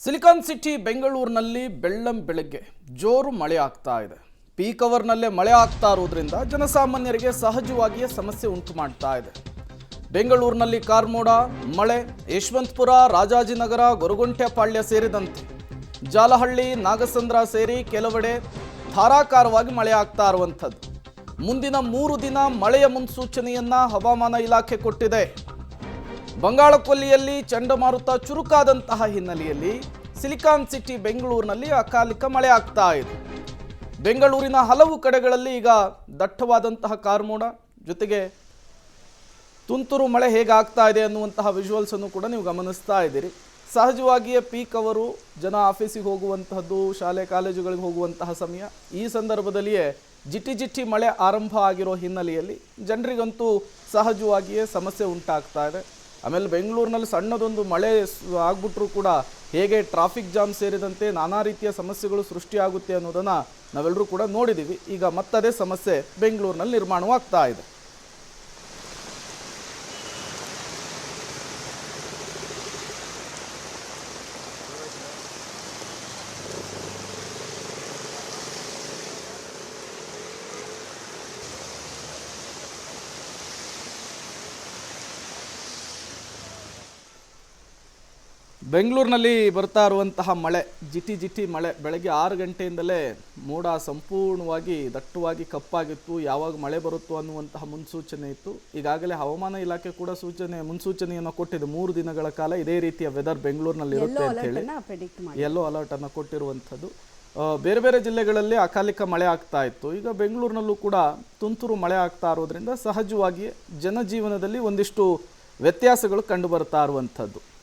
Silicon city ಬೆಂಗಳೂರಿನಲ್ಲಿ ಬೆಳ್ಳಂಬೆಳಗ್ಗೆ ಜೋರು ಮಳೆ ಆಗ್ತಾ ಇದೆ. ಪೀಕ್ ಅವರ್ನಲ್ಲೇ ಮಳೆ ಆಗ್ತಾ ಇರೋದ್ರಿಂದ ಜನಸಾಮಾನ್ಯರಿಗೆ ಸಹಜವಾಗಿಯೇ ಸಮಸ್ಯೆ ಉಂಟು ಮಾಡ್ತಾ ಇದೆ. ಬೆಂಗಳೂರಿನಲ್ಲಿ ಕಾರ್ಮೋಡ ಮಳೆ ಯಶವಂತಪುರ, ರಾಜಾಜಿನಗರ, ಗೊರಗುಂಟೆಪಾಳ್ಯ ಸೇರಿದಂತೆ ಜಾಲಹಳ್ಳಿ, ನಾಗಸಂದ್ರ ಸೇರಿ ಕೆಲವೆಡೆ ಧಾರಾಕಾರವಾಗಿ ಮಳೆ ಆಗ್ತಾ ಇರುವಂಥದ್ದು. ಮುಂದಿನ 3 ದಿನ ಮಳೆಯ ಮುನ್ಸೂಚನೆಯನ್ನ ಹವಾಮಾನ ಇಲಾಖೆ ಕೊಟ್ಟಿದೆ. ಬಂಗಾಳಕೊಲ್ಲಿಯಲ್ಲಿ ಚಂಡಮಾರುತ ಚುರುಕಾದಂತಹ ಹಿನ್ನೆಲೆಯಲ್ಲಿ ಸಿಲಿಕಾನ್ ಸಿಟಿ ಬೆಂಗಳೂರಿನಲ್ಲಿ ಅಕಾಲಿಕ ಮಳೆ ಆಗ್ತಾ ಇದೆ. ಬೆಂಗಳೂರಿನ ಹಲವು ಕಡೆಗಳಲ್ಲಿ ಈಗ ದಟ್ಟವಾದಂತಹ ಕಾರ್ಮೋಡ ಜೊತೆಗೆ ತುಂತುರು ಮಳೆ ಹೇಗಾಗ್ತಾ ಇದೆ ಅನ್ನುವಂತಹ ವಿಜುವಲ್ಸ್ ಅನ್ನು ಕೂಡ ನೀವು ಗಮನಿಸ್ತಾ ಇದ್ದೀರಿ. ಸಹಜವಾಗಿಯೇ ಪೀಕ್ ಅವರು ಜನ ಆಫೀಸಿಗೆ ಹೋಗುವಂತಹದ್ದು, ಶಾಲೆ ಕಾಲೇಜುಗಳಿಗೆ ಹೋಗುವಂತಹ ಸಮಯ. ಈ ಸಂದರ್ಭದಲ್ಲಿಯೇ ಜಿಟಿ ಮಳೆ ಆರಂಭ ಆಗಿರೋ ಹಿನ್ನೆಲೆಯಲ್ಲಿ ಜನರಿಗಂತೂ ಸಹಜವಾಗಿಯೇ ಸಮಸ್ಯೆ ಉಂಟಾಗ್ತಾ ಇದೆ. ಆಮೇಲೆ ಬೆಂಗಳೂರಿನಲ್ಲಿ ಸಣ್ಣದೊಂದು ಮಳೆ ಆಗ್ಬಿಟ್ರೂ ಕೂಡ ಹೇಗೆ ಟ್ರಾಫಿಕ್ ಜಾಮ್ ಸೇರಿದಂತೆ ನಾನಾ ರೀತಿಯ ಸಮಸ್ಯೆಗಳು ಸೃಷ್ಟಿಯಾಗುತ್ತೆ ಅನ್ನೋದನ್ನು ನಾವೆಲ್ಲರೂ ಕೂಡ ನೋಡಿದ್ದೀವಿ. ಈಗ ಮತ್ತದೇ ಸಮಸ್ಯೆ ಬೆಂಗಳೂರಿನಲ್ಲಿ ನಿರ್ಮಾಣವಾಗ್ತಾ ಇದೆ. ಬೆಂಗಳೂರಿನಲ್ಲಿ ಬರ್ತಾ ಇರುವಂತಹ ಮಳೆ ಜಿಟಿ ಮಳೆ ಬೆಳಗ್ಗೆ 6 ಗಂಟೆಯಿಂದಲೇ ಮೋಡ ಸಂಪೂರ್ಣವಾಗಿ ದಟ್ಟವಾಗಿ ಕಪ್ಪಾಗಿತ್ತು. ಯಾವಾಗ ಮಳೆ ಬರುತ್ತೋ ಅನ್ನುವಂತಹ ಮುನ್ಸೂಚನೆ ಇತ್ತು. ಈಗಾಗಲೇ ಹವಾಮಾನ ಇಲಾಖೆ ಕೂಡ ಮುನ್ಸೂಚನೆಯನ್ನು ಕೊಟ್ಟಿದೆ. 3 ದಿನಗಳ ಕಾಲ ಇದೇ ರೀತಿಯ ವೆದರ್ ಬೆಂಗಳೂರಿನಲ್ಲಿ ಇರುತ್ತೆ ಅಂತ ಹೇಳಿ ಯೆಲ್ಲೋ ಅಲರ್ಟ್ ಅನ್ನು ಕೊಟ್ಟಿರುವಂಥದ್ದು. ಬೇರೆ ಬೇರೆ ಜಿಲ್ಲೆಗಳಲ್ಲಿ ಅಕಾಲಿಕ ಮಳೆ ಆಗ್ತಾ ಇತ್ತು. ಈಗ ಬೆಂಗಳೂರಿನಲ್ಲೂ ಕೂಡ ತುಂತುರು ಮಳೆ ಆಗ್ತಾ ಇರೋದ್ರಿಂದ ಸಹಜವಾಗಿ ಜನಜೀವನದಲ್ಲಿ ಒಂದಿಷ್ಟು ವ್ಯತ್ಯಾಸಗಳು ಕಂಡು ಬರ್ತಾ ಇರುವಂಥದ್ದು.